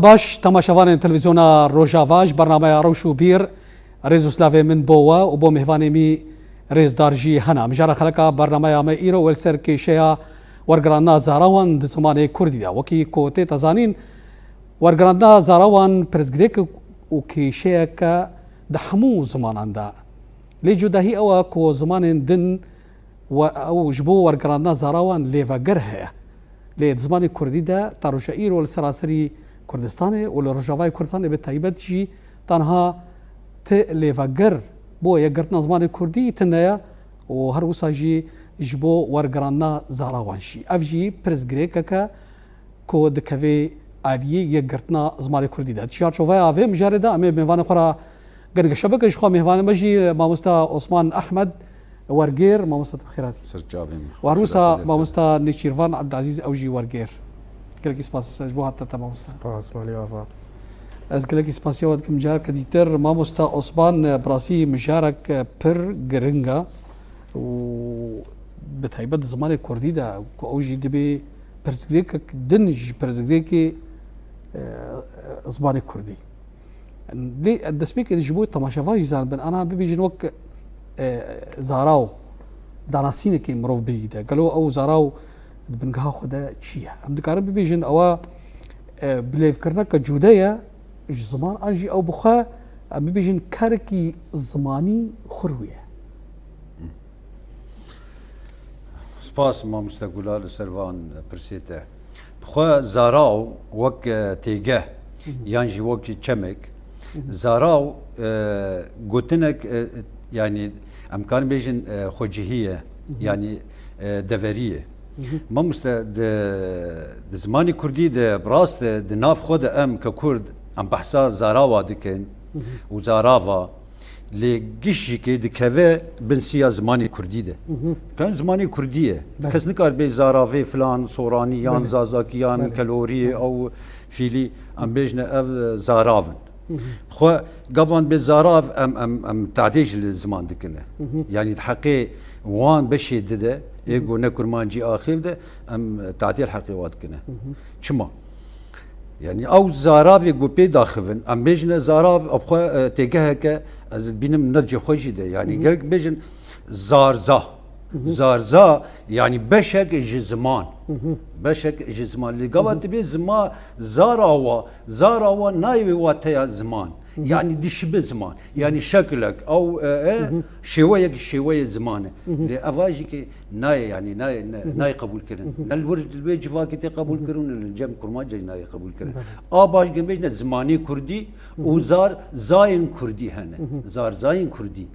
باش تماشاوان تلفزيون روجافاج برنامه روشو بير ريزو سلافي من بوا وبو مهواني مي ريز دارجي هنا مجارة خلقا برنامه ما ايرو والسر كيشيا ورگرانا زاراوان دسمانه كردي دا وكي كوتي تزانين ورگرانا زاراوان پرزگريك وكيشيا كا دحمو زمانان دا ليجو داهي او كو زمان دن او جبو ورگرانا زاراوان ليفاگر هيا لي زمان كردي دا تاروشا ايرو السراسري كردستان و لروجاوای کردستان به تایبەت جی تنها ت لێڤەگەر بۆ یەکگرتنا زمانی کوردی تنەیە و هەروسا جی ji bo wergirana zarawan jî ev jî pirsgirêkeke ku dikeve aliyê yekgirtina zimanê Kurdî de çarçovaya vê mijarê de em ê mêvanê xwe ra gelek bikin ji xwe mêvanê me jî mamosta Osman Ahmed wergêr mamosta bixêr û herwisa mamosta Nêçîrvan Ebdilezîz ew jî wergêr gelekî spas ji bo hatata mamosta spas malê ava ez gelekî spasiya dikim carekê dîtir mamosta Osman birasî mijarek pir giring e û bi taybet zimanê Kurdî de ku ew jî dibe pirsgirêkek din ji pirsgirêkê zimanê Kurdî lê destpêkê ji bo temaşevan jî zanibin ana bibêjin wek zaraw danasînekê mirov bidî de gelo ew zaraw di bingeha xwe de çi ye em dikarin bibêjin ewa bilêvkirineka cude ye ji ziman an jî ew bi xwe em bibêjin karekî zimanî xurwî ye سپاس مامۆستا گولال سەروان پرسێتە بخوا زاراو وەک تێگە یان ژی وەک چەمێک زاراو گوتنێک ینی ئەمکان بێژن خۆجیهیە ینی دەڤەریە مامۆستا di zimanê Kurdî de rast di nav xwe de em ke Kurd em behsa zarawa dikin û zarava lê giş jîkê dikeve bin siya zimanê Kurdî de kan zimanê Kurdî ye kes nikar bê zaravê filan soranî yan zazakî yan keloriyê ew fîlî em bêjne ev zaravin xwe gavan bê zarav em tadê ji li ziman dikine yanî di heqê wan beşê dide êgo ne kurmancî axêv de em tadê heqê wa dikine çima yani ew zaravê got pê daxivin em bêjine zarav xwe têgeheke ez bînim necê xwe jî de yani gerek bêjin zarza zarza yani beşek ji ziman beşek ji ziman lê gava dibe zima zarawa nayê wa teya ziman yani dişibe ziman yani şekilek ew şêweyek şêweyê zimanê lê eva jî ki nayê yani nayê qebûl kirin ne li wê civakê tê qebûl kirin li cem kurmancê nayê qebûl kirin a baş gebêjne zimanê Kurdî û zayên Kurdî hene zarzayên Kurdî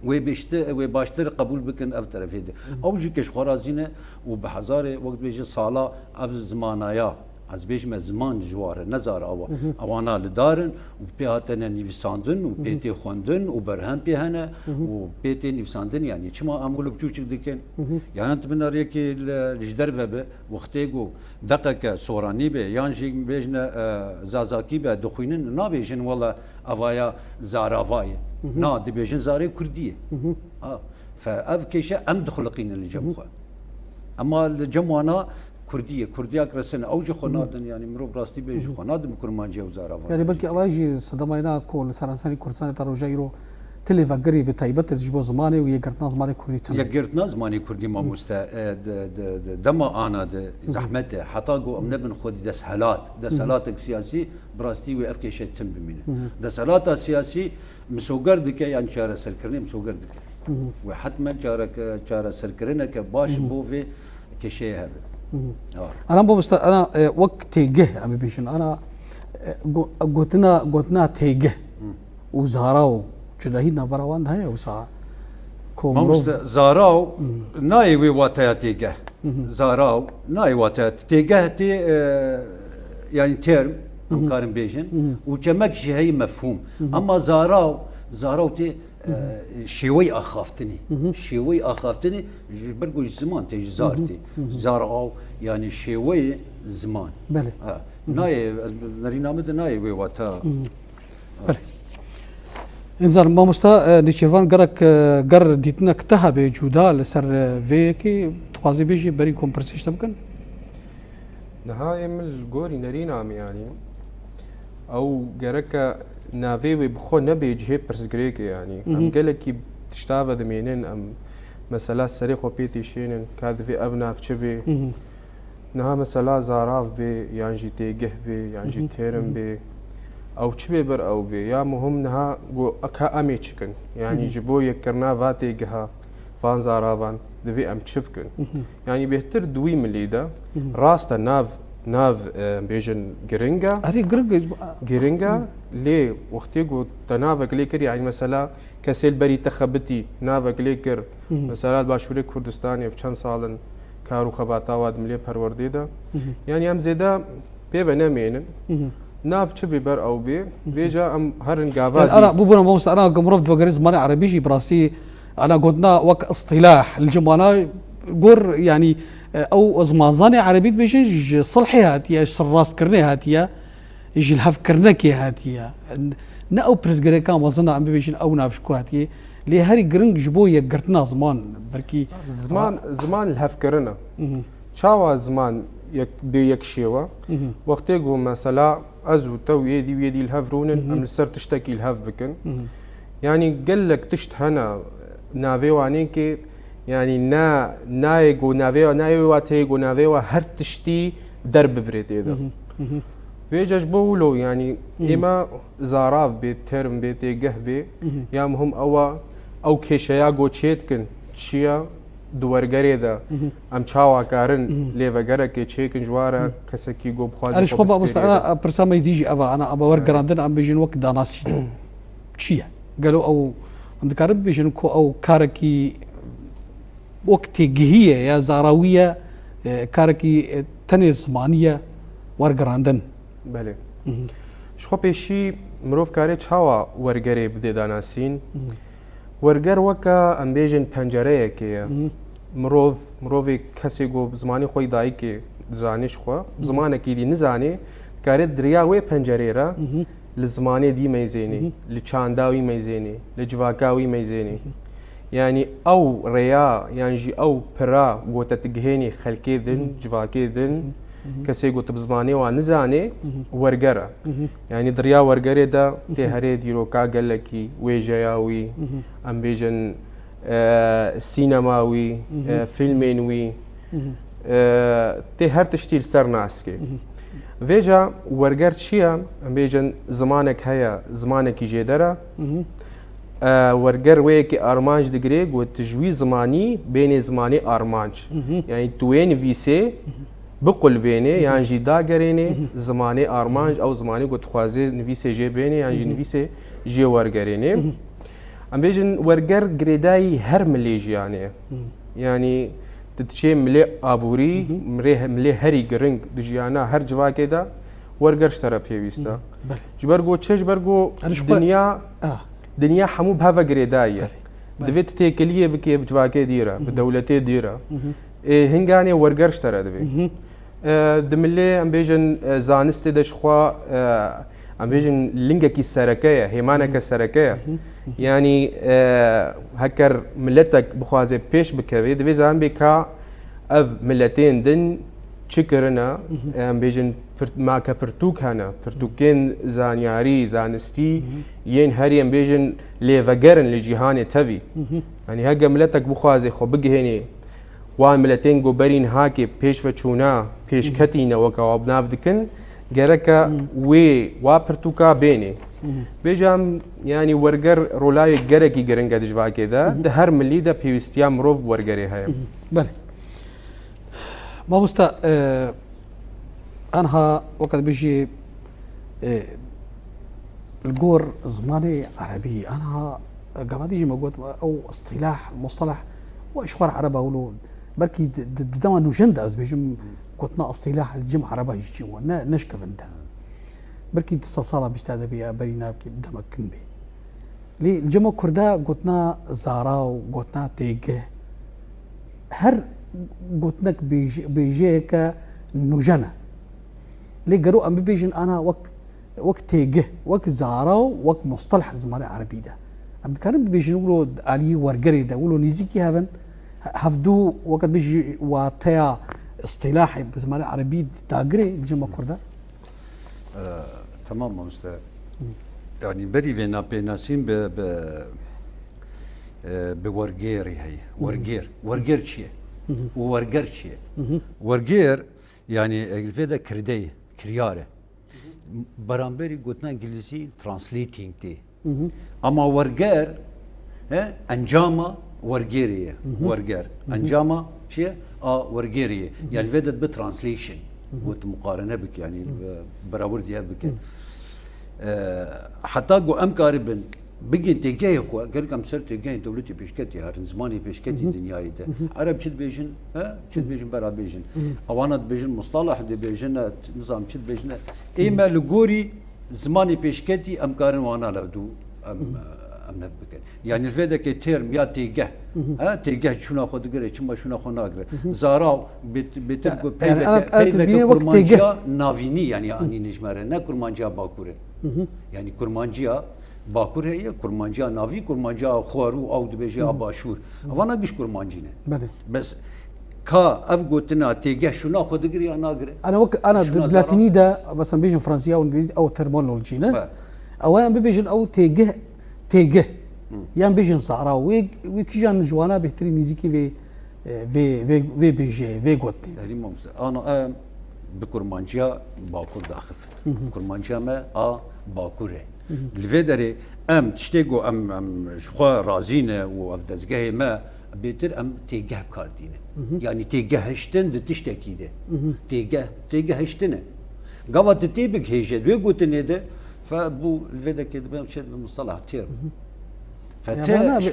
wê baştir qebûl bikin ev terefê de ew jî keşxwarazîne û bi hezarê wekt bêje sala ev zimanaya ez bêjme ziman ji war e ne zarawa ewana li darin û pê hatine nivîsandin û pê tê xwendin û berhem pê hene û pê tê nivîsandin yani çima em guluk çûçik dikin yani tu binariyekê ji derve be wextê got deqeke soranî be yan jî bêjne zazakî be dixwînin nabêjin wala evaya zarava ye na dibêjin zarê Kurdî ye fe ev kêşe em dixuliqînin li cem xwe ema li cem wana Kurdiye Kurdiyak resine ew jî xwe nadin yani mirov rastî bê jî xwe nadin bi kurmancî ew zaravan yani belkî ew jî sedamayna ku li seranserî Kurdistanê ta roja îro ti lêvegerî bi taybet ji bo zimanê û yekgirtina zimanê Kurdî tune yekgirtina zimanê Kurdî mamoste dema ana de zehmete heta got em nebin xwedî desthilatek siyasî bi rastî wê ev kêşe tim bimîne desthelata siyasî misoger dike yan çareserkirinê misoger dike wê hetmen çareserkirineke baş bo vê kêşeyê hebe أنا بوستا أنا وقت تيجه عم بيشن أنا قلتنا تيجه وزهراو جداهي نبروان هاي وسا مامست زهراو ناي وي واتيا تيجه زهراو ناي واتيا تيجه تي يعني تيرم مقارن بيجن وجمك شي هي مفهوم أما زهراو تي شوي أخافتني برجو زمان تيجي زارتي زارعو يعني شوي زمان بله ناي نرينا مد ناي ويواتا بله انزار ما مستا نيشيرفان قر ديتنا كتها بجودا لسر فيكي تخازي بيجي بري كومبرسيش تمكن نهاية من الجوري نرينا يعني او جرك نافي بخو نبي جهه برسجريك يعني ام قالك تشتافا دمينين ام مثلا سريخو بيتي شينن كاد في ابنا في شبي نها مثلا زاراف بي يعني جي تيجه بي يعني جي تيرم بي او شبي بر او بي يا مهم نها جو اكا امي تشكن يعني جبو يكرنا فاتي جها فان زارافان دفي ام تشبكن يعني بيهتر دوي مليدا راستا ناف بيجن جرينجا أري جرينجا ليه وقتي جو تنافق ليكر يعني مثلا كسيل بري تخبتي نافق ليكر مثلا باشوري كردستاني في چند سالن كارو خباتا واد ملي پرورديدا يعني ام زيدا بيبا نمينن ناف تشبي بر او بي بيجا ام هرن قافات انا بوبنا موس انا قمرف دوغريز ماني عربي جي براسي انا قلنا وك اصطلاح الجمانا قر يعني او زمازاني عربي بيجي صلحي هاتيا سراس كرني هاتيا يجي الهف كرنكي هاتيا ناو برزغري كان وزنا عم بيجي او نافشكو هاتي لي هاري جرنج جبو يقرتنا زمان بركي زمان الهف كرنا شاوا زمان يك شيوا وقتي قو مثلا ازو تو يدي ويدي الهفرونن ام السر تشتكي الهف بكن يعني قال لك تشت هنا نافيو عنيكي يعني نايغو نافيو نايوا تيغو نافيو هر تشتي درب بريتي ده بيجاش بولو يعني اما زاراف بيت ترم بيتي قهبي يا مهم او كيشيا جو تشيتكن تشيا دوارگری دا ام چاوا کارن لیوگره که چیکن جواره کسی کی گو بخوازی انا شخبا بس انا برسامي ديجي انا ابا ورقراندن ام بيجن وقت داناسي تشيا قالوا او عند كارب بيجن كو او كاركي وقت جهيه يا زاراويه كاركي تني زمانيه ورقراندن بله شخو پیشی مروف کاری چاوا ورگری بده داناسین ورگر وکا ام بیجن پنجره که مروفی کسی گو زمانی خوی دایی که زانیش خوا زمانه کی دی نزانی کاری دریا وی پنجره را لزمانی دی میزینی لچانداوی میزینی لجواکاوی میزینی يعني او ريا يعني جي او برا قوت تجهيني خلكي دن جواكي دن كسي قوت بزماني ونزاني ورقرة يعني دريا ورقرة دا تهري ديروكا قال لكي ويجياوي ام بيجن سينماوي فيلمينوي تهر تشتيل سر ناسكي فيجا ورقر شيا ام بيجن زمانك هيا زمانك جيدرا ورگر ویکی آرمانج دگری گو تجوی زمانی بین زمانی آرمانج یعنی توین ویسه بقول بینه یعنی جی داگرینه زمانی آرمانج او زمانی گو تخوازه نویسه جی بینه یعنی جی نویسه جی ورگرینه ام بیجن ورگر گریدای هر ملیج یعنی تتشي ملي آبوري ملي هري جرينج دجيانا هر جواكي دا ورگر اشترى بيويستا جبرجو تشج برجو دنيا حمو بهذا جريداية دفيت تيكلية بكي بجواكي ديرة بدولتي ديرة هنگاني ورگر اشترى دبي دملي ام بيجن زانستي دشخوا ام بيجن لينجكي السركية هيمانك السركية يعني هكر ملتك بخوازي بيش بكوي دبي زان بكا اف ملتين دن شكرنا ام بيجن ما كبرتوك هنا برتوكين زانياري زانستي ين هاري ام بيجن ليفجرن لجيهاني تفي يعني هكا ملتك بخوازي خو بقهني وان ملتين قبرين هاكي بيش فتشونا بيش كتينا وكا بناف دكن جركا وي وابرتوكا بيني بيجام يعني ورگر رولاي جركي جرنجا دجوا كذا ده هر ملي ده بيوستيام روف ورگري هاي بله ما مستا أنها وقت بيجي الجور زماني عربي أنها قبل يجي موجود أو اصطلاح مصطلح وإشوار عربة ولو بركي دما نوجند أز بيجي كتنا اصطلاح الجمع عربة يجي ونا نشكر عندها بركي تصاصلا بيستعد بيا برينا دما كنبي لي الجمع كردا قتنا زارا وقتنا تيجه هر قتناك بيجي كنوجنا ليه قالوا أم بيجن أنا وقت تيجه وقت زارو وقت مصطلح زمان عربي ده أم كانوا بيجن يقولوا علي ورقري ده يقولوا نيزيكي هذن هفدو وقت بيجي واتيا اصطلاحي بزمان عربي تاجري الجمع كردا تمام مستر يعني بري فينا بيناسين بورجيري هي ورجير شيء وورجر شيء ورجير يعني الفيدا كردي كرياره برامبري قلتنا انجليزي ترانسليتينج تي اما ورجر انجاما ورجيريه ورجر انجاما شيء ورجيريه يعني الفيدا بترانسليشن ومقارنه بك يعني براور ديال بك حتى قو ام قاربن بقي تيجي خو قال لكم صرت تيجي دولتي بيشكتي هارن زماني بيشكتي دنياي ده عرب شد بيجن شد بيجن برا بيجن اوانات بيجن مصطلح دي بيجن نظام شد بيجن ايما لغوري زماني بيشكتي ام قارن وانا لدو ام نبك يعني الفيدا كي تيرم يا تيجه تيجه شنو خد غير شنو شنو خو ناغر زاراو بتبقى بيفك كرمانجا نافيني يعني اني نجمره نا كرمانجا باكوره يعني كرمانجا باكور هي كرمانجا نافي كرمانجا خوارو او دبيجي اباشور وانا قش كرمانجينه بس كا افغوتنا تيجه شنو خد غير انا غير انا دلاتيني ده مثلا بيجن فرنسيه او انجليزي او ترمونولوجينا او بيجن او تيجه يعني بيجن صحراء وكيجان جوانا بهتري نيزيكي في بيجي في غوتي انا بكرمانجا باكور داخل كرمانجا ما باكوره الفيدري ام تشتيقو ام شخوا رازينه وافدزغه ما بيتر ام تيجه كاردينه يعني تيجه هشتن تشتكي ده تيجه هشتنه قوات تيبك هيجد ويقوتني ده فبو الفيدا كده بمشي المصطلح تير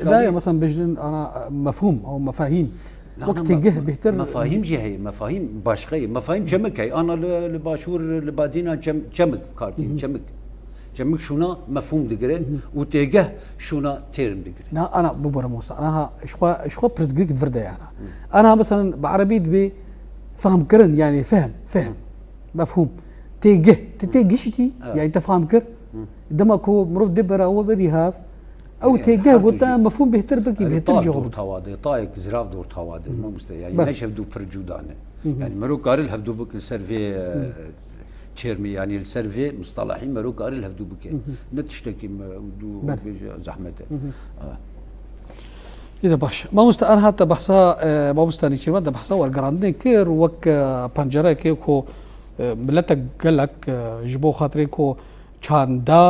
لا مثلا بجن انا مفهوم او مفاهيم وقت تيجه بيتر مفاهيم جهه مفاهيم باشخي مفاهيم جمك هي انا لباشور لبادينا جمك كاردين جمك شونا مفهوم دقره وتيجه شونا تيرم دقره لا انا ببر موسى انا شخوا برزقيك فردا انا مثلا بعربي دبي فهم كرن يعني فهم مفهوم تيجشتي يعني تفهم كر دمكو مرف دبر او بريهاف او تيجه قلت مفهوم بيهتر بكي بيهتر جواب توادي طايق زراف دور توادي ما مست يعني نشف دو برجودانه يعني مرو قارل هفدو بك السيرفي تشيرمي يعني السيرفي مصطلحين مرو قارل هفدو بك نتشتكي دو زحمته إذا باش ما مست أنا حتى بحثا ما مستني شيء ما ده بحثا والجراندين كير وك بانجرة كيكو ملتك قالك جبو خاطريكو چاندا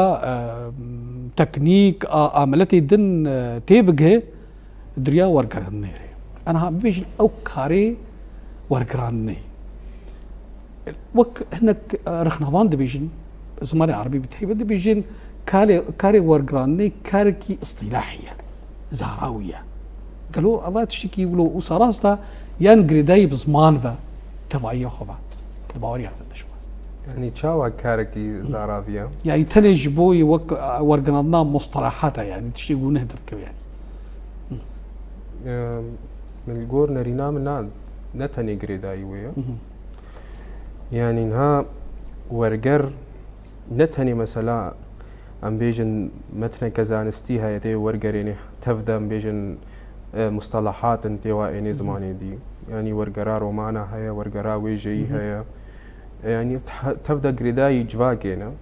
تكنيك عملتي دن تيبجه دريا ورجراني أنا بيجي أو كاري ورجراني وك هناك رخنوان دبيجن زماني عربي بتحب دبيجن كاري ورجراني كاركي اصطلاحية زهراوية قالوا أبغى تشتكي ولو وصاراستا ينقري داي بزمان ذا تبعيه خبا تبعوري هذا شو يعني تشاوا كاركي زهراوية يعني تنج بوي وك ورجراننا مصطلحاتها يعني تشتكي نهدر كم يعني من الجور نرينا من نتني قري داي ويا يعني إنها ورجر نتني مثلا ام بيجن مثلا كزانستي هاي دي ورجريني تفدا ام بيجن مصطلحات انتي واني زماني دي يعني ورجرا رومانا هي ورجرا ويجي هي يعني تفدا قريداي جواكينا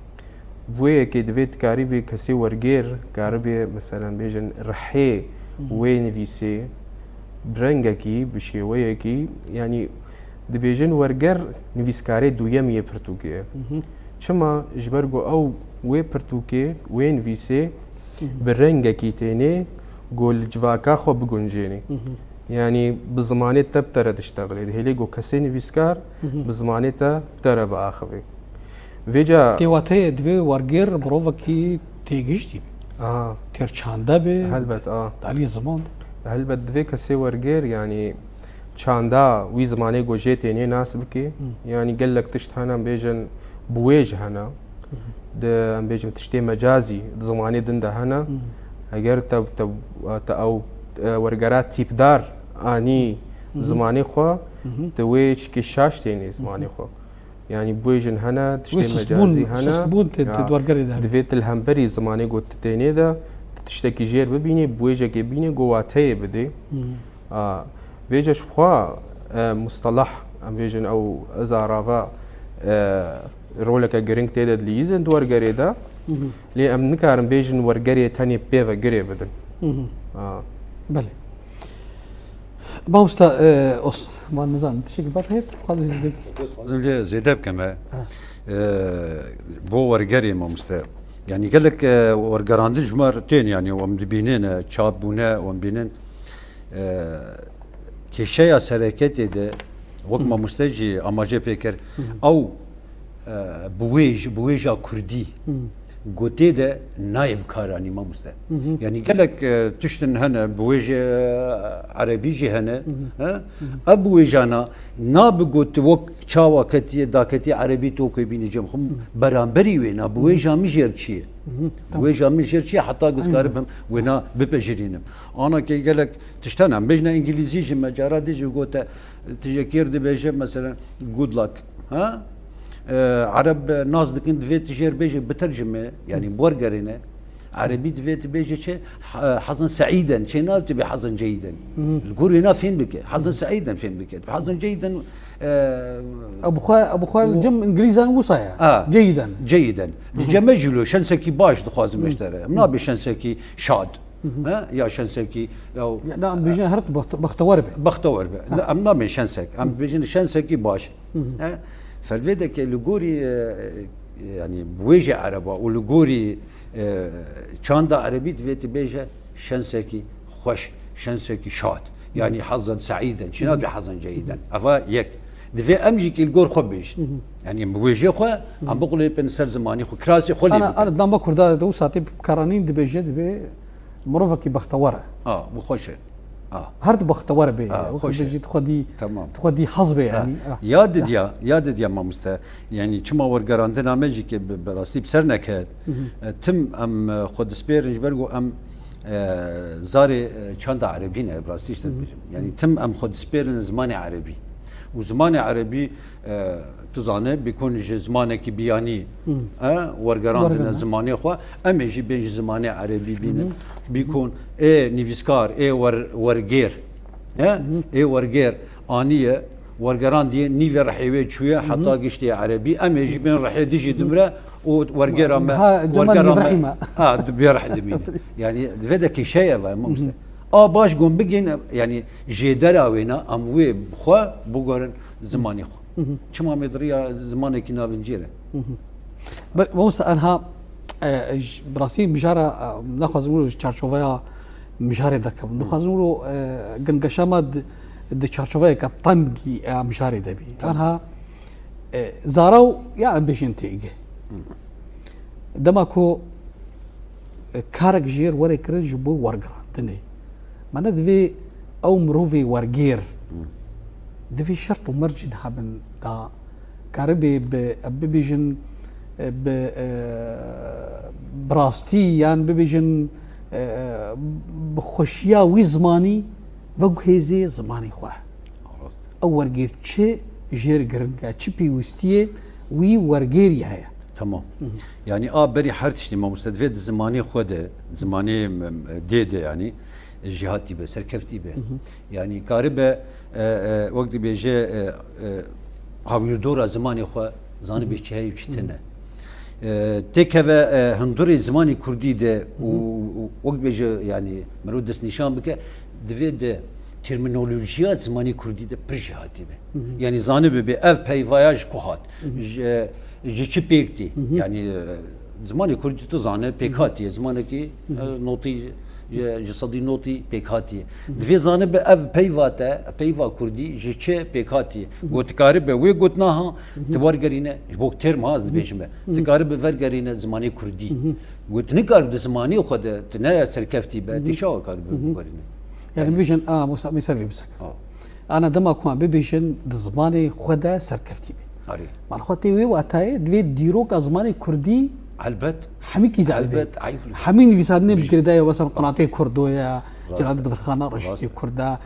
بوي كي دفيت كاريبي كسي ورجير كاربي مثلا بيجن رحي وين فيسي برنجكي بشيويكي يعني دبيجن ورجر نفيسكاري دويم يبرتوكي چما جبرگو او وی پرتوکه وین ویسه برنگه کی تینه گول جواکا خو بگنجینی يعني بزمانه تبتره تشتغلي هلي جو كسين فيسكار بزمانه تبتره باخوي فيجا تيواتي دوي ورجير بروفكي تيجيشتي تيرچاندا به هلبت علي زمان هلبت دوي كسي ورجير يعني چاندا وي زمانه جو جيتيني ناس بكي يعني قال لك تشت هنا بيجن بويج هنا ده ام بيجم تشتي مجازي زماني دنده هنا اگر تب او ورگرات تيب دار اني زماني خو تويش كي شاشتيني زماني خو يعني بويجن هنا تشتي مجازي هنا سبون تدورگري ده دفيت الهمبري زماني قلت تيني ده تشتكي جير ببيني بويجا كي بيني قواتي بدي فيجاش خو مصطلح ام بيجن او ازارافا رولك جرينج تيد ليزن ورجري دا لي ام نكارم بيجن ورجري تاني بيفا جري بدن بله ما مستا أص ما نزان تشيك بطهيت خلاص زيدك لازم زيداب كما بو ورقري ما مستا يعني قال لك ورقراندج مرتين يعني ومدبينين تشابونا ومبينين كشيء سركتي ده وقت ما مستجي اما جي بيكر او بويجا كردي قوتي ده نايب كاراني ما مستا يعني قال لك تشتن هنا بويج عربي جي هنا ابويجانا ناب قوت وك تشاوا كتي داكتي عربي توكي بيني جمهم برامبري وين بويجا مجيرشي بويجا مجيرشي حتى قسكاربهم وينا ببجرينم انا كي قال لك تشتن عم بجنا انجليزي جي مجارات دي قوت تجي كير دي بيجي مثلا جود لك عرب ناس دكين دفيت تجير بيجي بترجمة يعني بورجرينا عربي دفيت بيجي شيء حظا سعيدا شيء نابتي حظا جيدا القول هنا فين بك حظا سعيدا فين بك حظا جيدا ابو خال الجم انجليزا وصايا جيدا جمجلو شنسكي باش دخواز مشتري منابي شنسكي شاد يا شنسكي او لا بيجي هرت بختور به لا امنا من شنسك ام بيجي شنسكي باش فالفيدا كي لغوري يعني بويجي عربا ولغوري شاندا عربي تفيت بيجا شنسكي خوش شنسكي شاد يعني حظا سعيدا شنو بحظا جيدا افا يك دفي امجي كي الغور خبيش يعني بويجي خو عم بقول بن سر زماني خو كراسي خلي انا دام بكردا دو ساتي كرانين دبيجي دبي مروفكي بختوره بخوش هرد بختور به بيجي تخدي حظبه يعني ياد ما مستا يعني كما ورغراندنا ماجي كي براسي بسرنك تم ام خد سبيرنج برغو ام زاري چاندا عربينا براستيش يعني تم ام خد سبيرن زماني عربي وزماني عربي تزانه بيكون زمانك بياني ورغراندنا زماني خو ام يجي بين زماني عربي بيكون نيفيسكار ورغير ورغير انيه ورغراندي نيفي رحيوي شويه حتى قشتي عربي ام يجي بين رحيه ديجي دمره ورغير ورغير بيرح دمين يعني فدك شيء ما باش قوم بگین يعني جدرا وینا اموی بخوا بگورن زمانی خو چما مدریا زمانی کی ناونجیره بس انها براسي مجاره ناخذ نقولوا تشارشوفيا مجاره دك ناخذ نقولوا جنقشامد د تشارشوفيا كطنجي مجاره دبي انها زارو يعني بيشنتيجه دماكو كارك جير وري كرنج بو ورغرانتني ما ندفي او مروفي ورغير دفي شرط ومرجن هابن دا كاربي ببيجن براستي يعني ببيجن بخوشيا وي زماني وغهيزي زماني خواه او ورغير تشي جير غرنكا تشي بيوستيه وي ورغير هيا تمام يعني بري حرتشني ما مستدفيد زماني خوده زماني ديده يعني جهاتي به سركفتي به يعني كاربه وقت بيجي هاوير دورا زماني خو زاني بيچي وچتنه تكفى هندوري زماني كردي ده وقت بيجي يعني مرود دس نشان بك دفيد ترمينولوجيا زماني كردي ده برجهاتي به يعني زاني به اف باي فواياج كوهات جي بيكتي يعني زماني كردي تو زاني بيكاتي زماني كي نوتي جسدی نوتی پیکاتی دوی زانه به اف پیوا کردی جچه پیکاتی گوتکاری به وی گوتنا ها دوارگرینه بوک ترم هاز بیشمه تکاری به ورگرینه زمانی کردی گوتنی کار به زمانی خود تنه سرکفتی به دیشا کار به گرینه يعني بيجن مسوي بسك انا دما كون بيجن زماني خدا سركفتي اري ما خوتي وي واتاي دوي ديروك زماني كردي البت حميكي زعل حميني في سادني بالكردايه مثلا قناتي كردويا جلال بدر خان رشدي كردا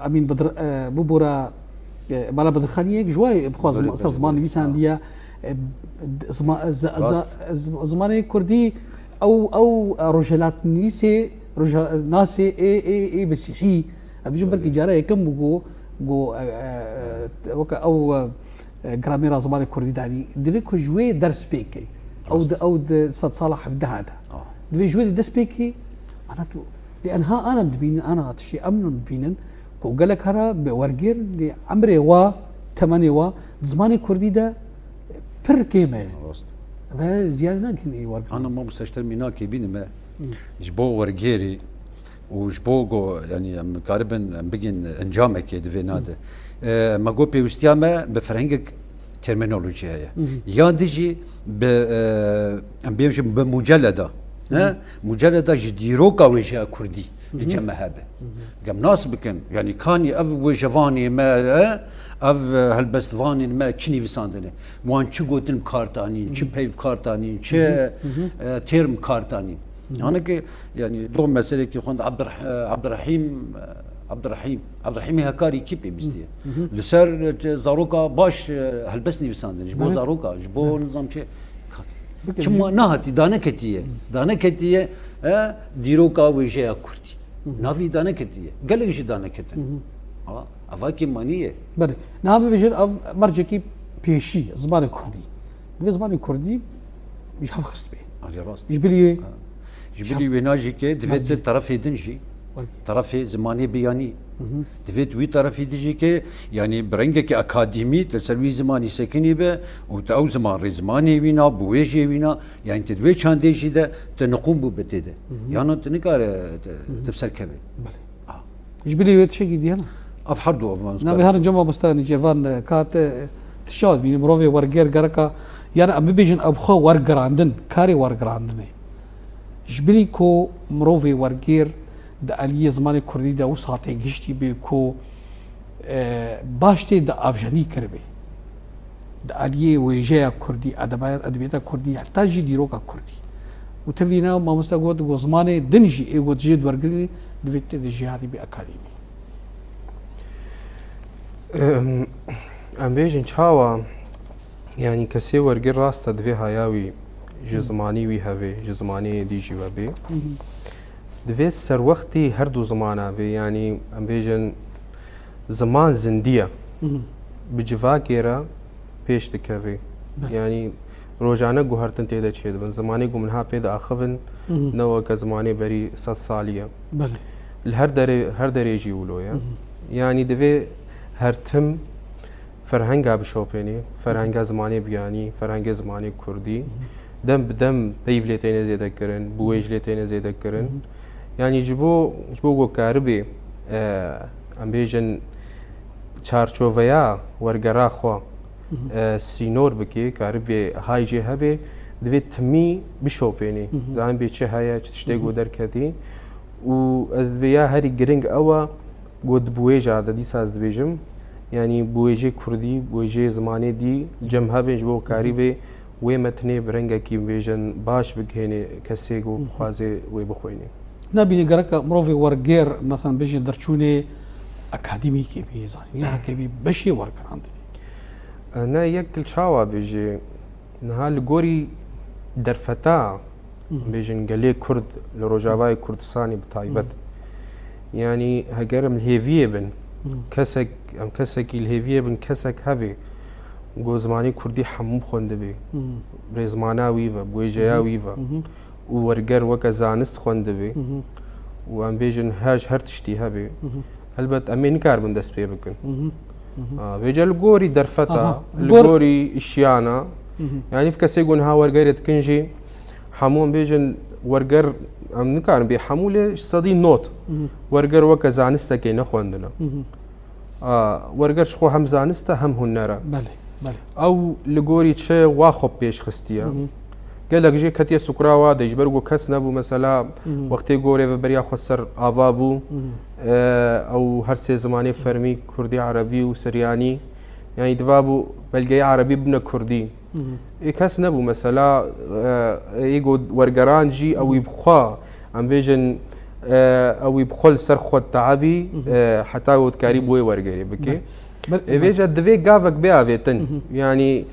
امين بدر بوبورا مالا بدر خانيه جواي بخواز مصر زمان ويسان ديا زماني كردي او رجلات نيسي رجل ناسي اي مسيحي ابي جنب الجاره كم بقو جو وك او جراميرا زماني كردي داني دبيكو جوي درس بيكي او صد صالح في هذا دبي جوي درس بيكي معناته لانها انا بدبين انا تشي امن بينن كو قالك هرا بورجير لعمري وا 8 وا زماني كردي دا بر كيما زياده ناكن اي ورق انا ما مستشتر مناكي بينما جبو ورجيري وجبو يعني قاربا بيجن انجامك دفي ناده ما جو بيوستياما بفرنجك ترمينولوجي هي يا ديجي ام بيمشي بمجلده مجلده جديروكا وجه كردي لجمع هذا قام ناس بكن يعني كان اف وجفاني ما اف هالبستفاني ما تشني فساندني وان شو قلت كارتاني شو بيف كارتاني شو تيرم كارتاني انا كي يعني دو مساله كي خوند عبد الرحيم هكاري كيبي بستي لسر زاروكا باش هلبسني فساندني جبو زاروكا جبو نظام شيء كما نهتي دانا كتيه ديروكا وجه كردي نافي دانا كتيه قال لك دانا كتن افاكي مانيه بله نعم بيجر مرجكي بيشي زمان كردي في زمان كردي مش حافظ به على راس جبلي وناجي كي دفت طرفي دنجي طرفي زماني بياني دفت وي طرفي دجي كي يعني برنجك اكاديمي تسوي زماني سكني به او زمان زماني وينا بويجي وينا يعني تدوي شانديجي ده تنقوم ببتده يعني تنكار تبسر كبه جبلي شيء ديانا افحردو نبي هذا جمع مستاني جيفان كات تشاد بين مروفي ورجير جركا يعني ام بيجن ابخو ورجر عندن كاري ورجر عندنا جبلي كو مروفي ورجير د علی زمانی کردی دا وساطی گشتی به کو باشتی دا افجانی کربی د علی ویجه کردی ادبیات کردی حتی جی دیروکا کردی و تفینا ما مستقود و زمانی دنجی ایگو جد ورگلی دویت د جهادی به اکادمی ام بیجن چاوا يعني كسي ورقي راست دوی هاياوي جزماني وي هبي جزماني ديجي وبي دوی سر وقتی هر دو زمانه بي يعني ام بيجن زمان زندية بجوا كيرا پیش دكوي يعني روزانه گوهرتن تيدا چيد بن زماني گو منها پیدا اخفن نو كزماني بري 100 ساليه بله هر دريجي ولويا يعني دوی هر تم فرهنگا بشوپيني فرهنگا زماني بياني فرهنگا زماني كردي دم بدم بيفليتين زيادة كرن بويجليتين زيادة كرن يعني جبو گو كاربي ام بيجن چارچوفيا ورگرا خو سينور بكي كاربي هاي جي هبي دويت مي بشوپيني زان بي چه هيا چتشتي گو دركتي و از بيا هري گرنگ اوا گود بويجا ددي ساز دبيجم يعني بويجي كردي بويجي زماني دي جمها بيج بو كاربي وي متني برنگا كي بيجن باش بگهني كسيگو خوازي وي بخويني نبي نقرأك مروفي ورجير مثلا بيجي درشوني أكاديمي كي بيزان يا كي بشي ورك عندي أنا يكل شاوا بيجي نهال جوري درفتا بيجن قالي كرد لروجافاي كردستاني بتايبت يعني هجرم الهيفيه بن كسك ام كسك الهيفيه بن كسك هبي جو زماني كردي حمو خوند بي برزمانا ويفا بويجيا ويفا وورجر وكزانست خوند بي وام بيجن هاج هرتشتي هبي البت امين كاربن دس بي بكن بيجا الجوري درفتا الجوري الشيانا يعني في كسيقون ها ورجر تكنجي حمون بيجن ورجر ام نكار بي حموله صدي نوت ورجر وكزانست كي نخوندنا ورجر شخو هم زانسته هم هنرا بله بله او لجوري تشي واخب بيش خستيا قال لك جي كتي سكراوا دجبرغو كس نبو مثلا وقتي جوري بريا خسر افابو او هر سي زماني فرمي كردي عربي وسرياني يعني دوابو بلقي عربي ابن كردي كس نبو مثلا يجو ورجران جي او يبخا ام بيجن او يبخل سر خود تعبي حتى ود كاريب وي ورجري بكي بيجا دفي جافك بيافيتن يعني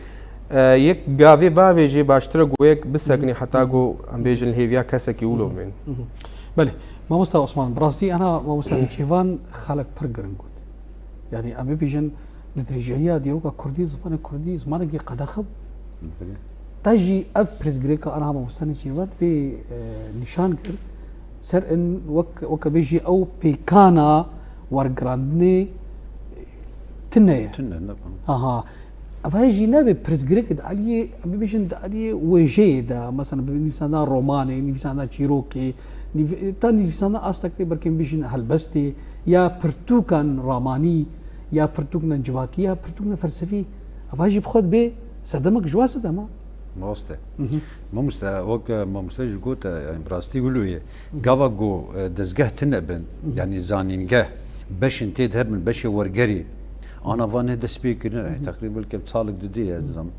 يك جافي بافيجي باشترك ويك بسكني حتى جو ام بيجن هيفيا كسك يقولوا من بله ما مستوى عثمان براسي انا ما مستوى كيفان خلق برجرن قلت يعني أمي بيجن لدرجة ديروكا كردي زمان كردي زمان جي قد خب تاجي أف بريس غريكا أنا هم مستني جيوات بنشان كر سر إن وك بيجي أو بيكانا ورغراندني تنية أها أفاجي نبي بريس غريك دالي أمي بيجن دالي وجه دا مثلا بنيسانا روماني نيسانا تشيروكي تاني نيسانا أستك بركين بيجن هالبستي يا برتوكان راماني يا برتوكنا جواكي يا برتوكنا فلسفي أفاجي بخد بي صدمك جوا صدمه ما مستا جوتا يعني براستي يقولوا قاوا جو دزجه تنبن يعني زانينجه باش انت تذهب من باش ورقري انا فان هذا سبيكرنا تقريبا كيف صالك دودي زعما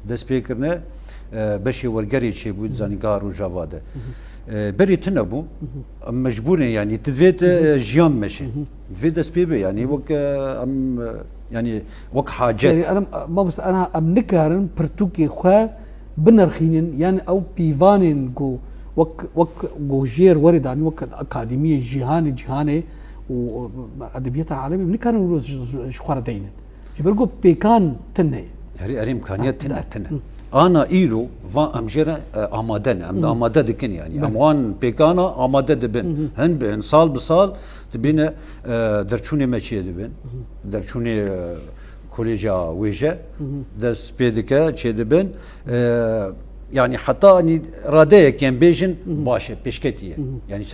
ده سبيكرنا باش ورقري شي بود زانينجار وجافاده بري تنبو مجبورين يعني تفيت جيام ماشي تفيت سبيبي يعني وك يعني وك حاجات يعني انا ما بس انا امنكارن برتوكي خا بنرخينين يعني او بيفانين جو وك جوجير ورد عن وك اكاديميه جهاني وادبيات عالمي بنكارن شخوار دينن جبرجو بيكان تنه هري امكانيات تنه انا ايلو فان امجرا امادن اماده دكن يعني اموان بيكانا اماده دبن هن بين صال بصال تبين درچوني ماشي دبن درچوني كوليجا ويجا دس بيدكا تشي دبن يعني حتى اني راديه كان بيجن باشا بيشكتيه يعني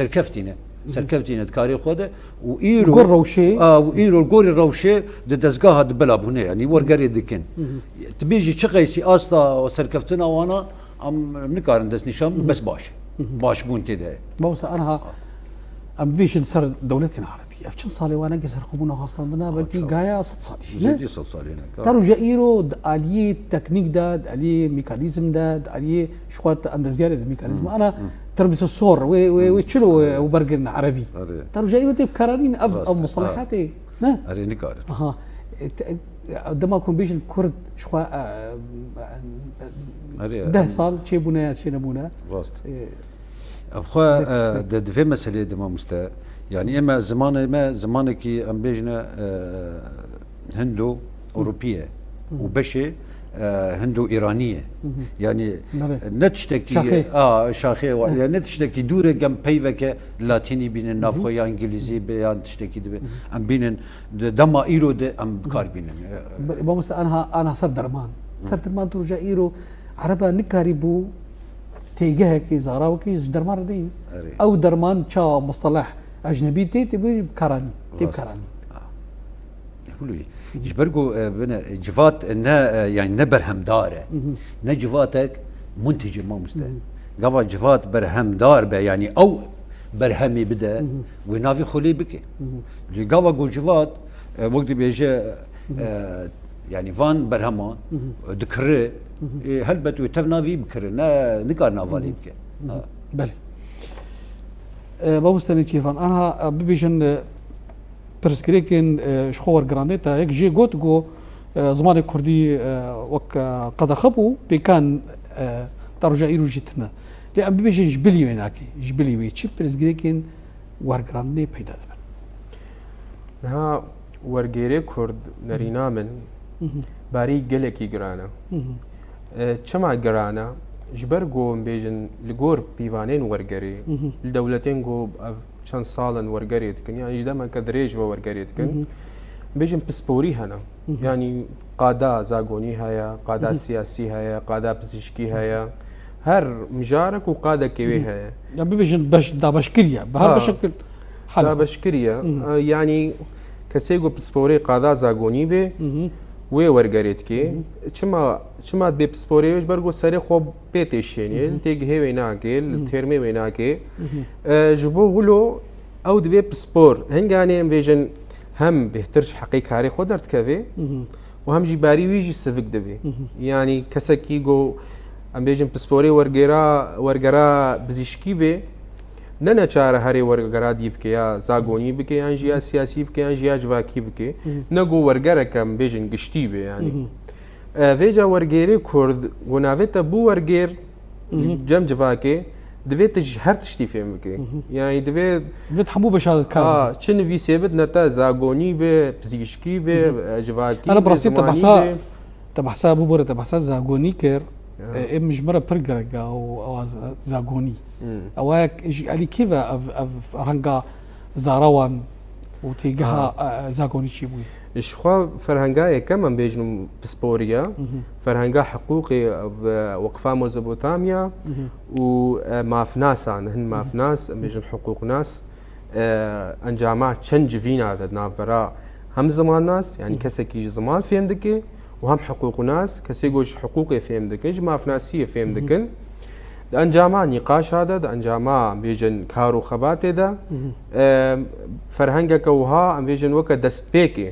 سركفتينا تكاري خوده وايرو غور روشي وايرو الغوري روشي دزقاها دبلا بهنا يعني ورقري دكن تبيجي تشقيسي استا سركفتنا وانا ام نكارن دس نشام بس باش بونتي ده بوس انا ام بيش نصير دولتنا عربيه افشن صالي وانا قصر خبونا اصلا بلكي غايا 6 صالي زيدي 6 صالي ترى جايرو علي تكنيك ده علي ميكانيزم ده علي شوات عند زياده الميكانيزم انا تربس الصور وتشلو وبرجن عربي ترى جايرو تيب كرانين او مصطلحاتي اري نكار اها عندما يكون بيجي الكرد شو ده صال شي بنا شي نبونا راست أخوة ده مسألة دما مستا يعني إما زمانك أم بيجنا هندو أوروبية وبشة هندو إيرانية يعني نتشتكي شاخي يعني نتشتكي دورة جنب بيفك لاتيني بين النافخ يا إنجليزي بيان تشتكي ده أم بين دما إيرو ده أم كار بينن بمست أنا صار درمان ترجع إيرو عربا نكاريبو تيجه كي زاراو كي درمان دين او درمان شا مصطلح اجنبي تبي بكراني يقولوا يجبرقوا بنا جفات انها يعني نبرهم داره نجفاتك منتج ما مستاهل قفا جفات برهم دار يعني او برهمي بدا ونافي خلي بك اللي قفا جو جفات وقت بيجي يعني فان برهمان دكره هلبت وتفنافي بكرنا نقارنا فالي بك بله بوستني كيفان انا بيجن برسكريكن شخور جرانديتا هيك جي جوت جو زمان كردي وك قد خبو بكان ترجع يرو جتنا لان بيجن جبلي هناك جبلي ويتش برسكريكن ورغراندي بيدا ها ورغيري كرد نرينا من باري جلكي جرانا چما جرانا جبرجو بيجن لجور بيفانين ورجري الدولتين جو شان صالن ورجري تكن يعني دائما كدريج ورجري تكن بيجن بسبوري هنا يعني قادة زاغوني هيا قادة سياسي هيا قادة بزيشكي هيا هر مجارك وقادة كيوي هيا يعني بيجن باش دا بشكريا بهذا بشكل دا بشكريا يعني كسيغو بسبوري قادة زاغوني بي وی ورگریت که چما به سپوریش برگو سری خوب پیتشینی تیگ هی ناکل ترمی ویناکه جبو ولو او دوی سپور هنگانی ویژن هم بهترش حقیق کاری خود درد کهی و هم جباری ویجی سفک دبی یعنی کسی کی گو ام ویژن سپوری ورگرا بزیشکی به نه چاره هری ورگرا دیب که یا زاگونی بکه یا جیا سیاسی بکه یا جیا جواکی بکه نگو ورگره کم بیشن گشتی به یعنی ویجا ورگیری کرد گناویت بو ورگیر جم جواکی دەبێت هەر تشتی فێم بکەین یانی دەبێت بێت هەموو بە شادت کار چ نویسێبت نەتا زاگۆنی بێ پزیشکی بێ ژواکی ئەلە بڕاستی تە بەحسا بوو بۆرە تە بەحسا زاگۆنی کرد ئێ مژمەرە پڕ گەرەگا و ئەوە زاگۆنی ئەوە ئەلی کێڤە ڕەنگە زاراوان و تێگەها زاگۆنی چی بووی شخوا فەرهەنگایەکە من بێژنم پسپۆریە فەرهەنگا حقوقی وەقفا مۆزەبۆتامیا و مافناسان هەن مافناس بێژن حقوق ناس ئەنجاما چەند جڤینادە ناوبەرا هەم زمان ناس ینی کەسێکی زمان فێم دەکێ و هەم حقوق ناس کەسێک گۆش حقوقی فێم دەکەن مافناسیە فێم دەکەن ئەنجاما نیقاشادە ئەنجاما بێژن کار و خەباتێدا فەرهەنگەکە وها ئەم بێژن وەکە دەستپێکێ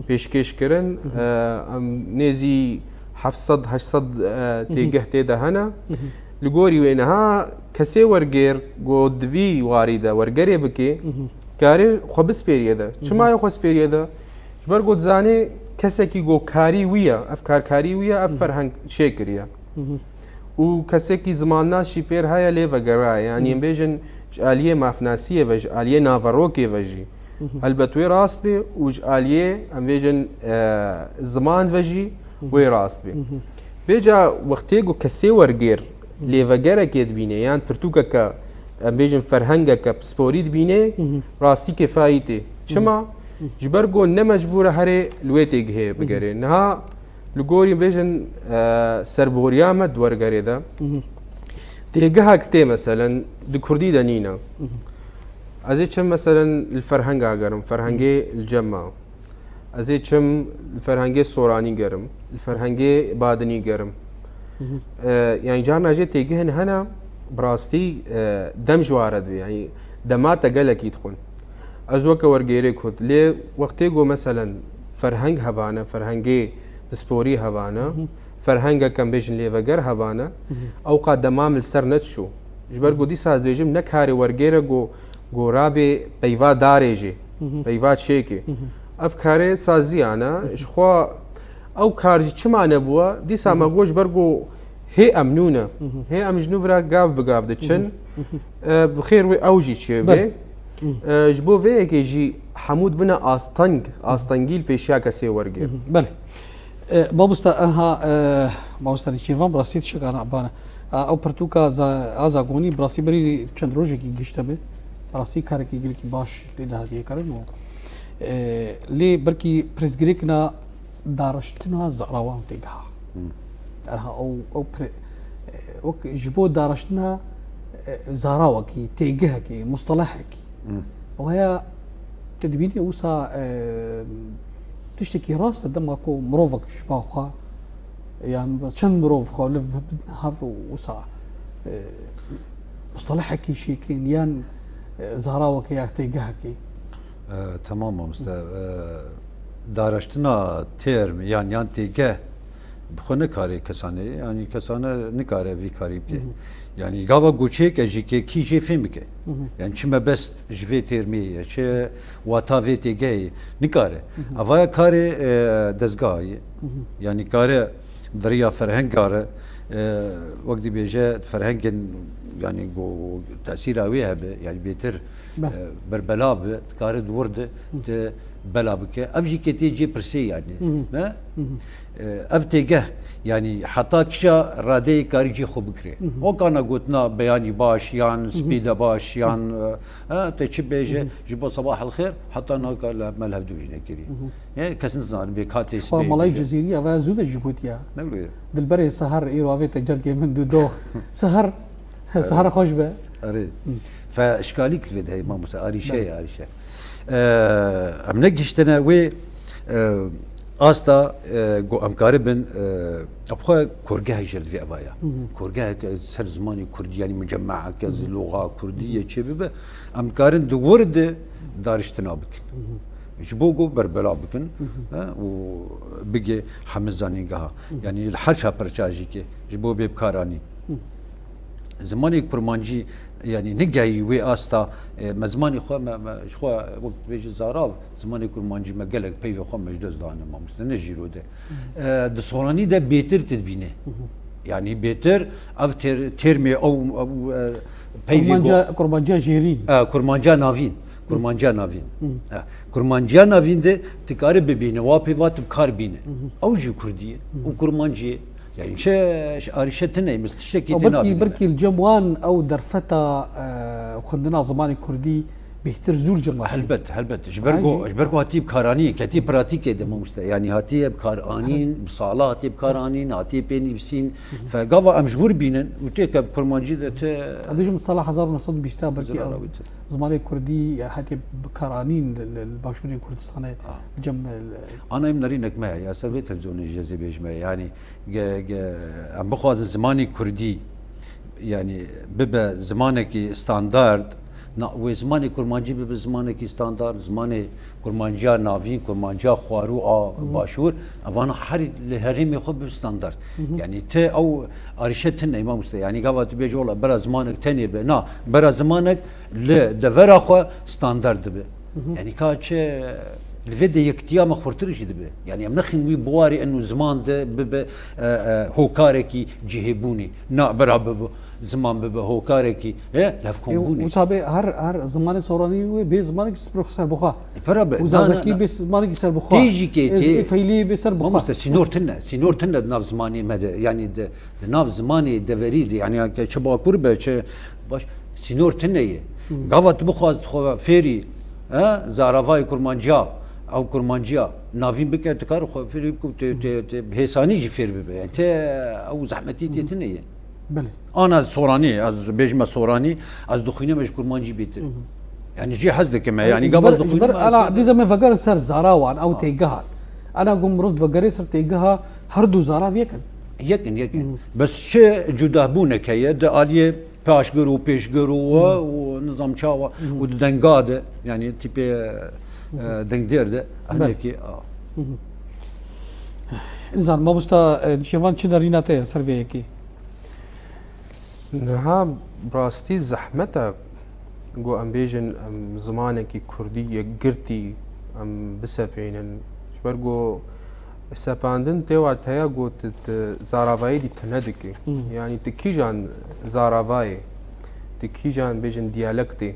پێشکەشکردن نێزی 700 تێگەه تێدا هەنا li gorî wê niha kesê wergêr got divî warî de wergerê bike karê xwe bispêriye de çima ye xwe spêriye de ji ber got zanê kesekî gokarî wî ye ev karkarî wî ye ev ferheng çê kiriye û kesekî zimannas jî pêr heye lê vegeraye yanî em bêjin ji aliyê mafnasiyê ve ji aliyê naverokê ve jî helbet wê rast bê û ji aliyê em bêjin ziman ve jî wê rast bê bêca wextê got kesê wergêr lêvegerekê dibîne yan pirtûkeke em bêjin ferhengeke pisporî dibîne rastî kefayî tê çima ji ber got ne mecbûr e herê li wê têgihê bigere niha li gorî bêjin serboriya me di wergerê de têgihek tê meselen di Kurdî de nîne ez ê çim meselen li ferhenga gerim ferhengê li cema ez ê çim li ferhengê soranî gerim li ferhengê badinî gerim yani carna jê têgihên hene bi rastî dem ji ware dibe yani dema te gelekî dixwin ez weke wergêrê got lê wextê got meselen ferheng hebane ferhengê pisporî hebane ferhengeke em bêjin lêveger hebane ew qa demam li ser neçû ji ber got dîsa ez dibêjim ne karê wergêre got rabê peyva darê jê peyva çêkê ev karê saziyane ji xwe ew kar jî çima nebûye dîsa me got ji ber got hê em nûne hê em ji nû vira gav bi gav diçin bi xêr wê ew jî çêbê ji bo vê yekê jî hemû dibine astengîl pêşiya kesê wergêr بله مامۆستا ئەها مامۆستانی کێوان بڕاستی شکانە ئەبانە ئەو پرتوکە ئازاگۆنی بڕاستی بەری چەند ڕۆژێکی گشتە بێ بەڕاستی کارێکی گرێکی باش تێدا هەدیەکەرنەوە لێ بەرکی پرێزگرێکنا داڕشتنا زەڕاوان تێگەها ئەها ئەو وەک ji بۆ داڕشتنا زاراوەکی تێگەهەکی مستەلەحێکی وهەیە تدبینی وسا تشتێکی ڕاستە دەماکۆ مرۆڤک شپاخوا یان چەند مرۆڤ خۆ هەف وسا مستەلەحێکی شێکین یان زاراوەکە یا تێگەهەکی تمام مامۆستا داڕشتنا تێرم یان تێگە بخۆ نکارێ کەسانێ ینی کەسانە نکارێ vî karî bike yanî gava goçêk e ji kêkî jê fêm bike yani çi me best ji vê têrmê ye çi wata vê têgehê nikare avaya karê dezgahê yanî kare diriya ferhenga re wek dibêje ferhengên yanî tesîra wê hebe yani bêtir berbela be dikare dwir de te bela bike ev jî ketê cê pirsê yani ev têgeh yani heta kişa radeyê karî cê xwe bikire o kana gotina beyanî baş yan spîde baş yan te çi bêje ji bo sabah helxêr heta naka melhev dûjî nekirî kes nizanim bê katê مەڵای جززیری ئەڤ زوو دەژی گوتیا دلبەرێ سەهر ئێوە avête cerkê min du dox سەهر xweş be فاشكاليك في هي ماموسا اريشه ام نگشتنا وي استا ام قاربن ابخا كورجه جلد في ابايا كورجه سر زماني كردي يعني مجمعه كز لغه كرديه تشبه ام قارن دورد دارشتنا بك جبوغو بربلا بكن و بيجي حمزاني جها يعني الحرشة برشاجي كي جبو بكاراني زماني كرمانجي يعني نجاي وي استا مزماني خو شخوا وقت بيجي زاراو زماني كرمانجي ما قالك بيو خو مجدز دانا ما مستنجيرو ده د سولاني ده بيتر تدبينه يعني بيتر اف ترمي او كرمانجا جيرين كرمانجا نافين كرمانجا نافين كرمانجا نافين ده تكاري ببينه وابيفات بكار بينه او جي كرديه وكرمانجي يعني شيء اريشتنا مستشكي بركي الجموان او درفتا وخندنا زماني كردي بيهتر زول جماعه هلبت اجبركو هاتي بكاراني كتي براتيك ده مو يعني هاتي بكارانين بصاله هاتي بكارانين هاتي بيني بسين فقافا مجبور بينن وتيك بكرمانجي ده اديجم الصلاح 1900 بيشتا بركي زماني كردي هاتي بكارانين الباشورين كردستان جم انا يمنرينك معي يا سوي تلفزيون الجزيره بيجمع يعني عم بخواز زماني كردي يعني ببا زمانك ستاندرد وزماني كرمانجي بزمانك ستاندرد زماني كرمانجا نافين كرمانجا خواروعا باشور اوانا حر لهريم خو بستاندرد يعني ت او ارشتنا امام مست يعني قاوت بيجولا برا زمانك تاني بنا برا زمانك لدفرا خو ستاندرد به يعني كاتش الفيديو يكتيا ما خورترش دبه يعني منخن وي بواري انه زمان ده هوكاركي جهبوني نا برا زمان ببه هوكاركي لافكم بوني وصابي هر زمان سوراني وبي زمانك سبرخسر بخا برا وزازكي بس زمانك سر بخا تيجي كي فيلي بسر بخا مست سينور تنا ناف زماني يعني ناف زماني دفريد يعني كشبا قربه باش سينور تنا قاوت بخواز خو فيري زارافاي كرمانجا او كرمانجيا نافين بك تكار خو فيري بهساني جي فير بي يعني او زحمتي تنيه بله انا صوراني از بيجما صوراني از دخينه مش كرمانجي بيت يعني جي حزدك ما يعني قبل دخينه انا دي زمان فقر سر زاراوان او تيجها انا قوم رفض فقري سر تيجها هردو زارا يكن بس شيء جدابونك هي ده اليه باشغرو ونظام شاوا ودنقاده يعني تيبي دنقدير ده هناك انزين ما بستا شيفان تشدريناته سرفيكي نها براستي زحمتا جو ام بيجن زمانك كردية قرتي ام بسابينن شبرقو ساباندن تيوا تايا جو زارافاي دي تندكي يعني تكيجان زارافاي تكيجان بيجن ديالكتي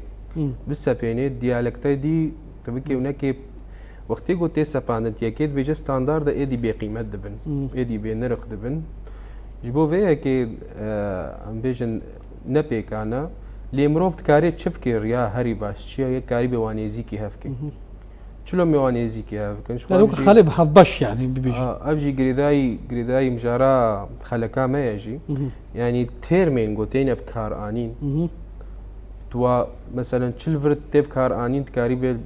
بسابيني ديالكتي دي تبكي ونكي وقتی گوته سپاندت یکید ویژه ستاندارد ایدی بی قیمت دبن ایدی بی نرخ دبن جبو ویه که ام بیجن نپیکانا لیمروفت کاری چپ کر یا هری باش چیا یک کاری بوانیزی کی هف کی چلو میوانیزی کی هف کنش لو خالب حفبش يعني بيجي ابجي قريداي مجارا خلكا ما يجي يعني تيرمين گوتين بكار انين تو مثلا چلفرت تبكار انين تكاري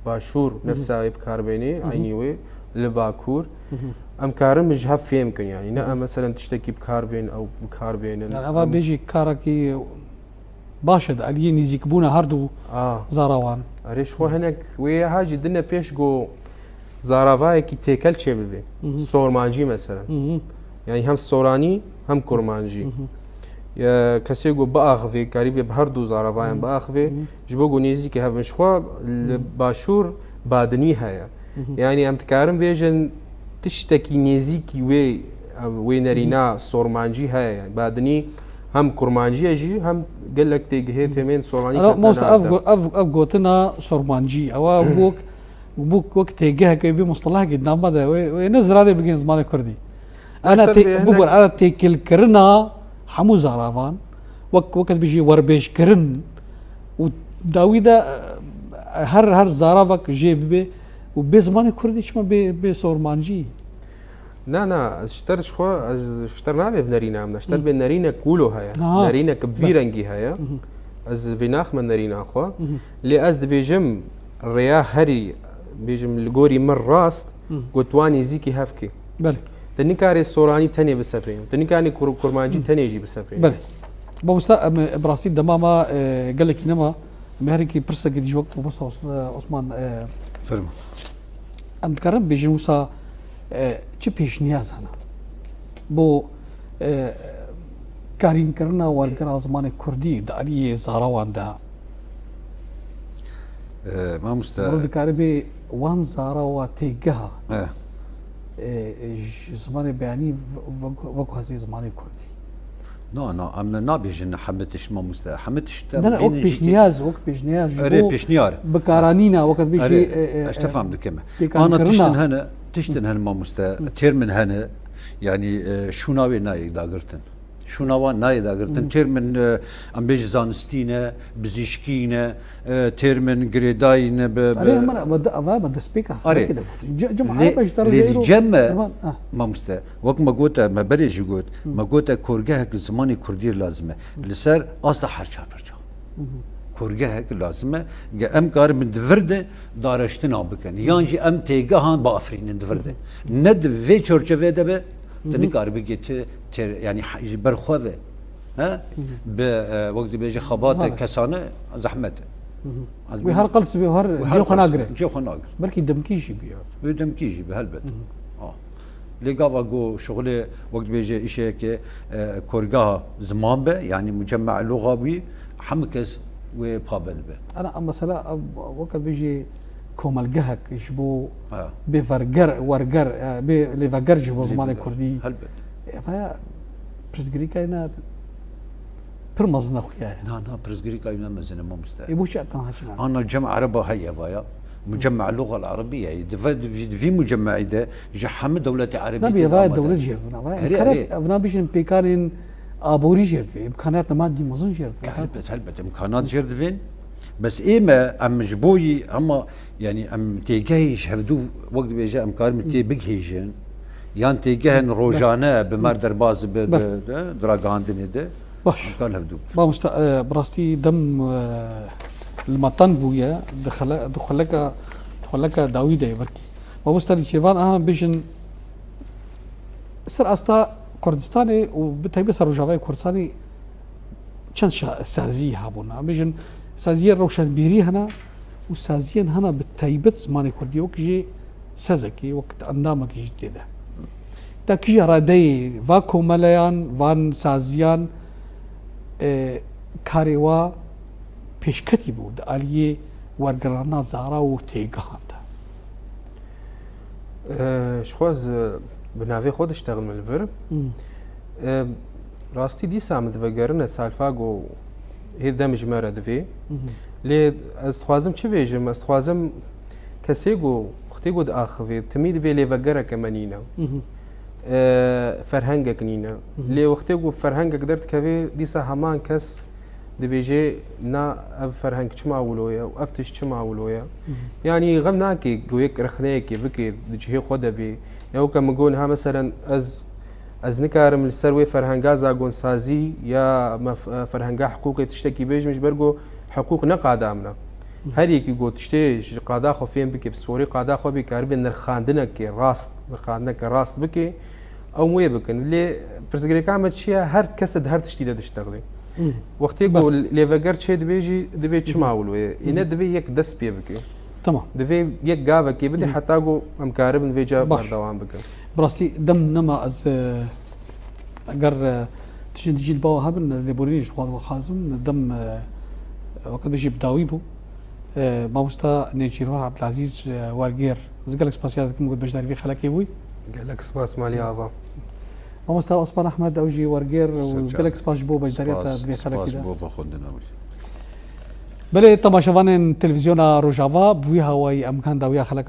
باشور نفسها بكار بيني عينيوي لباكور ام كارم مجهف فيه يمكن يعني نا مثلا تشتكي بكار بين او بكار بين يعني ابا بيجي كاركي باشد علي نيزيكبونا هردو زاراوان اريش خو هناك ويا هاجي دنا بيش جو زارافاي كي تيكل شي ببي سورمانجي مثلا يعني هم سوراني هم كرمانجي يا كسيغو باخفي قريب بهردو زارافاي باخفي جبوغو نيزيكي هافنش خو باشور بادني هيا يعني ام تكارم فيجن تشتكي نيزيكي وي نرينا سورمانجي هيا يعني بادني هم كرمانجي اجي هم قال لك تيجي تمين سورمانجي انا موست افغوتنا سورمانجي او بوك وقت تيجيها كيبي مصطلح قدام هذا ونزل هذا بيجي زمان كردي انا بقول انا تيكل كرنا حمو زارافان وقت بيجي وربيش كرن وداويدا هر زارافك جيب وبزمان كردي شما بسورمانجي نا اشترش خو اشترنا بنرينا من اشتر بنرينا كولو هيا نرينا كبيرنجي هيا از بناخ من نرينا خو اللي از بيجم ريا هري بيجم الجوري من راست قطواني زيكي هفكي بله تني كاري سوراني تاني بسبين تني كاني كرمانجي تاني يجي بسبين بله بوستا براسيل دماما قال لك انما مهركي برسا قد وقت وبص عثمان فرم ام تكرم بيجي موسى چه پیشنیاز هنا بو کارین کرنا والگر زمان کردی داری زاراوان دا ما مستا ورد کاری به وان زاراوا تیگها زمان بیانی وقو هزی زمان کردی نا ام نابيجن حمتش ما مست حمتش لا وقت بيشنياز وقت بيشنياز اري بيشنيار بكارانينا وقت بيجي اشتفهم دكما انا تشتن هنا ما مست تير من هنا يعني شو ناوي ناي داغرتن شو نوا ناي داغرتن تير من ام بيج زانستينا بزيشكينا تير من جريداين اري مرة بد سبيكر كده جمعة للجمع ما مست وقت ما قلت ما بريج قلت ما قلت كورجاك زماني كردير لازمه لسر اصلا حرشا برجا كورجاك لازمه ام كار من دفرده دارشتنا بكن يانجي ام تيغان بافرين دفرده ند في تشورچه ده تنكار بيجي يعني برخوه ها بوقت بيجي خباطه كسانه زحمته وهر قلص وهر جو خناقره جو خناقر بركي دمكيجي بيا دمكيجي بهلبت لي قافا جو شغله وقت بيجي اشي كي كورغا زمان به يعني مجمع لغوي حمكس وبابل به انا مثلا وقت بيجي كومالجهك يشبو بفرجر ورجر بليفرجر جبو زمان كردي هلبت فهي برزجري كاينات برمزنا خويا نا برزجري كاينه مزنه ما مستاهل يبو شاء تنهاجنا انا الجامعه عربه هيا بايا مجمع اللغه العربيه في مجمع ده جحم دوله عربيه نبي فا دوله جيرنا كانت ابنا بيجن بيكانين ابوري جيرت امكانيات مادي مزن جيرت هلبت امكانات جيرت فين بس ايما ام جبوي اما يعني ام تيجيش هفدو وقت بيجي ام كارم تي بيجيجن يان تيجهن روجانا بمردر باز دراغاندني ده باش كان هفدو با براستي دم المطن بويا دخلك داويده بركي ما مستني شيفان بيجن سر استا كردستاني وبتهيب سر روجاوي كردستاني چند سازي هابونا بيجن سازية روشن بيري هنا وسازيين هنا بالتايبت زماني كردي وكجي سازكي وقت اندامك جديدة تاكي رادي واكو ملايان وان سازيان كاريوا پیشکتی بود علیه ورگرانا زارا و تیگهان شخواز بناوی خود اشتغل من الفرب راستی دی سامد وگرنه سالفاگو هی دمج مرا دوی لی از خوازم چی بیجم از خوازم کسی گو وقتی گو آخوی تمید بی لی وگره کمانینا فرهنگک نینا لی وقتی گو فرهنگک درد که دیسا همان کس دبيجي نا فرهنگ چما اولويا وافتش چما اولويا يعني غم ناكي قويك رخنيكي بكي دجهي خود بي يا كما نقول ها مثلا از نكارم السروي فرهنگا زاغون سازي يا فرهنگا حقوقي تشتكي بيج مش برغو حقوق نقادامنا هر يكي قو تشتي قادا خو فين بكي بسوري قادا خو بي كاربي نرخاندنك راست نرخاندنك راست بكي او مويه بكن اللي برزغري كامت شيا هر كسد هر تشتي تشتغلي وقتی گو لیوگر چه دبی چماولویه اینه دبی یک دست پی بکی تمام دبی یک گاو کی بدی حتی گو امکارب نویجا بردوام بکن براسي دم نما از اگر تجي الباو هابن ليبورينيش خازم دم وقت بيجي بداوي بو ما مستا نيجيرو عبد العزيز وارجير زقلك سباسيات كم قلت بجدار في خلاكي بوي قالك سباس مالي افا ومستا عثمان احمد اوجي ورجير وقالك سباس بو بجداريات في خلاكي سباس بو باخذنا بله تماشاوان تلفزيون روجاوا بوي هواي امكان داويا خلاك